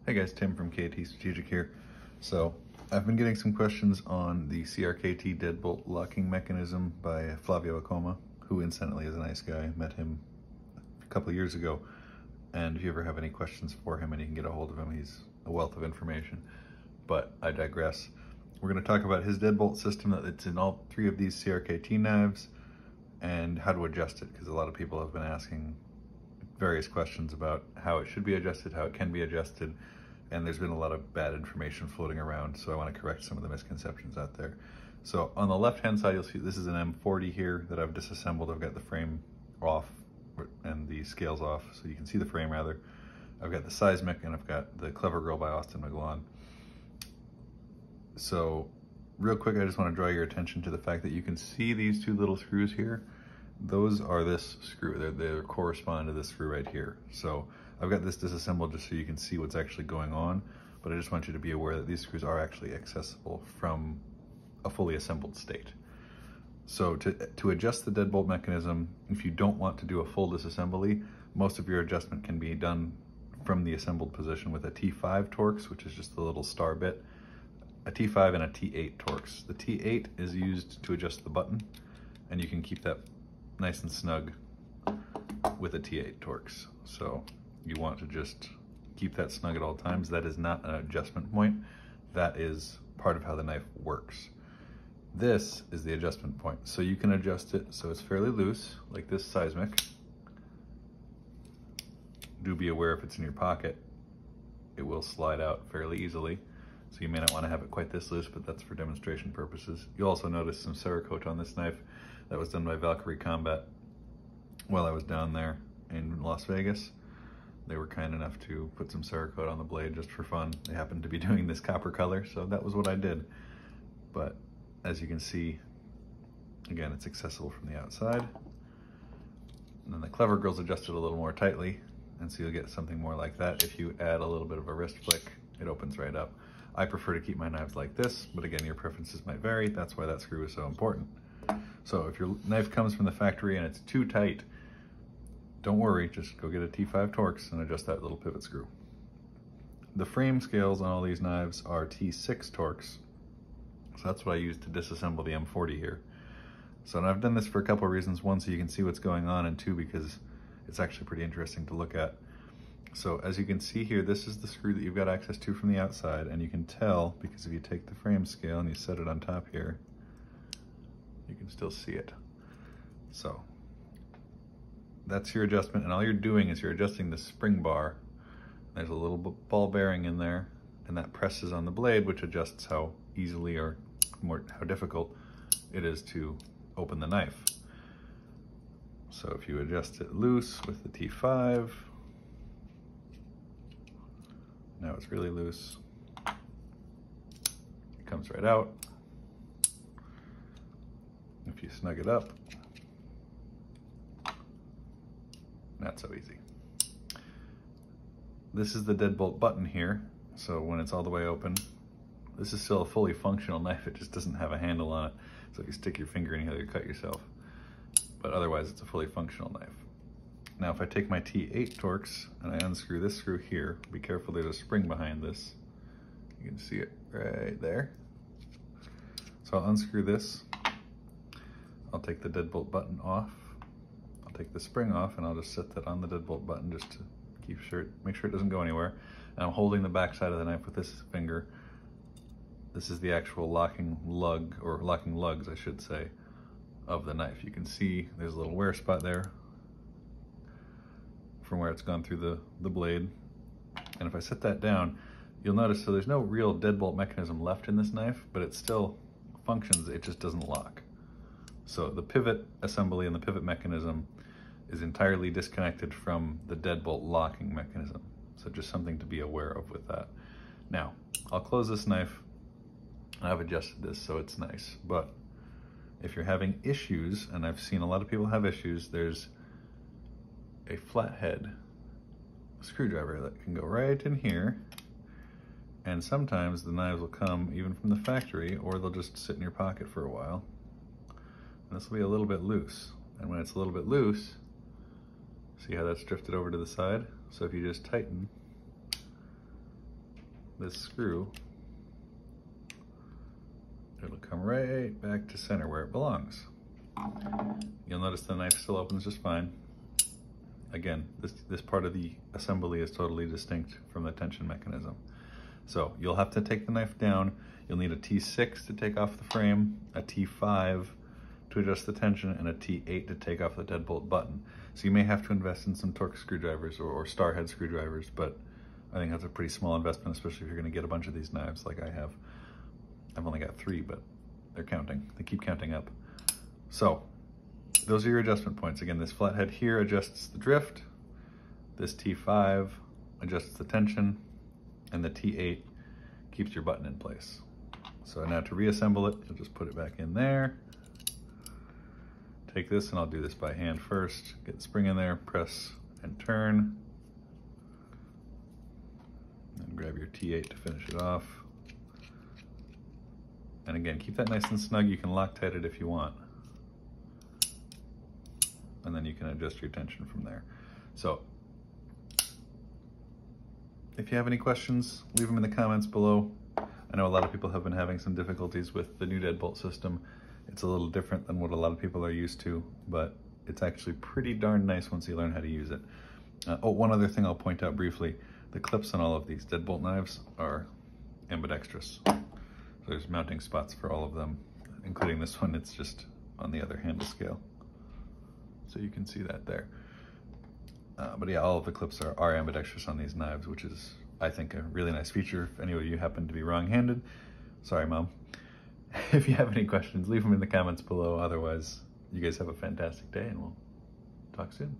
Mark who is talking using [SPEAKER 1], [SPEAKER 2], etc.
[SPEAKER 1] Hey guys, Tim from KT Strategic here. So I've been getting some questions on the CRKT Deadbolt locking mechanism by Flavio Ikoma, who incidentally is a nice guy. Met him a couple of years ago, and if you ever have any questions for him and you can get a hold of him, he's a wealth of information. But I digress. We're going to talk about his deadbolt system that's in all three of these CRKT knives and how to adjust it, because a lot of people have been asking various questions about how it should be adjusted, how it can be adjusted, and there's been a lot of bad information floating around, so I want to correct some of the misconceptions out there. So on the left hand side, you'll see this is an M40 here that I've disassembled. I've got the frame off and the scales off, so you can see the frame rather. I've got the Seismic and I've got the Clever Girl by Austin McGlaun. So real quick, I just want to draw your attention to the fact that you can see these two little screws here. Those are this screw. They correspond to this screw right here. So I've got this disassembled just so you can see what's actually going on, but I just want you to be aware that these screws are actually accessible from a fully assembled state. So to adjust the deadbolt mechanism, if you don't want to do a full disassembly, most of your adjustment can be done from the assembled position with a T5 Torx, which is just the little star bit, a T5 and a T8 Torx. The T8 is used to adjust the button, and you can keep that nice and snug with a T8 Torx. So you want to just keep that snug at all times. That is not an adjustment point. That is part of how the knife works. This is the adjustment point. So you can adjust it so it's fairly loose, like this Seismic. Do be aware if it's in your pocket, it will slide out fairly easily. So you may not want to have it quite this loose, but that's for demonstration purposes. You'll also notice some Cerakote on this knife. That was done by Valkyrie Combat while I was down there in Las Vegas. They were kind enough to put some Cerakote on the blade just for fun. They happened to be doing this copper color, so that was what I did. But as you can see, again, it's accessible from the outside. And then the Clever Girl's adjusted a little more tightly, and so you'll get something more like that. If you add a little bit of a wrist flick, it opens right up. I prefer to keep my knives like this, but again, your preferences might vary. That's why that screw is so important. So if your knife comes from the factory and it's too tight, don't worry, just go get a T5 Torx and adjust that little pivot screw. The frame scales on all these knives are T6 Torx, so that's what I use to disassemble the M40 here. So I've done this for a couple of reasons. One, so you can see what's going on, and two, because it's actually pretty interesting to look at. So as you can see here, this is the screw that you've got access to from the outside, and you can tell because if you take the frame scale and you set it on top here, you can still see it. So that's your adjustment, and all you're doing is you're adjusting the spring bar. There's a little ball bearing in there, and that presses on the blade, which adjusts how easily or how difficult it is to open the knife. So if you adjust it loose with the T5, now it's really loose, it comes right out. If you snug it up, not so easy. This is the Deadbolt button here, so when it's all the way open, this is still a fully functional knife, it just doesn't have a handle on it, so if you stick your finger in here, you'll cut yourself. But otherwise, it's a fully functional knife. Now, if I take my T8 Torx and I unscrew this screw here, be careful, there's a spring behind this. You can see it right there. So I'll unscrew this. I'll take the deadbolt button off. I'll take the spring off, and I'll just set that on the deadbolt button just to make sure it doesn't go anywhere. And I'm holding the back side of the knife with this finger. This is the actual locking lug, or locking lugs, I should say, of the knife. You can see there's a little wear spot there from where it's gone through the blade. And if I set that down, you'll notice, so there's no real deadbolt mechanism left in this knife, but it still functions, it just doesn't lock. So the pivot assembly and the pivot mechanism is entirely disconnected from the deadbolt locking mechanism. So just something to be aware of with that. Now, I'll close this knife. I've adjusted this so it's nice, but if you're having issues, and I've seen a lot of people have issues, there's a flathead screwdriver that can go right in here, and sometimes the knives will come even from the factory, or they'll just sit in your pocket for a while. And this will be a little bit loose, and when it's a little bit loose, see how that's drifted over to the side? So if you just tighten, this screw, it'll come right back to center where it belongs. You'll notice the knife still opens just fine. Again, this part of the assembly is totally distinct from the tension mechanism. So you'll have to take the knife down. You'll need a T6 to take off the frame, a T5 to adjust the tension, and a T8 to take off the deadbolt button. So you may have to invest in some Torx screwdrivers or star head screwdrivers, but I think that's a pretty small investment, especially if you're gonna get a bunch of these knives like I have. I've only got 3, but they're counting. They keep counting up. So those are your adjustment points. Again, this flathead here adjusts the drift, this T5 adjusts the tension, and the T8 keeps your button in place. So now to reassemble it, you'll just put it back in there. Take this, and I'll do this by hand first. Get the spring in there, press and turn. And grab your T8 to finish it off. And again, keep that nice and snug. You can Loctite it if you want. And then you can adjust your tension from there. So, if you have any questions, leave them in the comments below. I know a lot of people have been having some difficulties with the new deadbolt system. It's a little different than what a lot of people are used to, but it's actually pretty darn nice once you learn how to use it. Oh, one other thing I'll point out briefly. The clips on all of these deadbolt knives are ambidextrous. So there's mounting spots for all of them, including this one. It's just on the other handle scale. So you can see that there. But yeah, all of the clips are ambidextrous on these knives, which is, I think, a really nice feature. If any of you happen to be wrong-handed, sorry, Mom. If you have any questions, leave them in the comments below. Otherwise, you guys have a fantastic day, and we'll talk soon.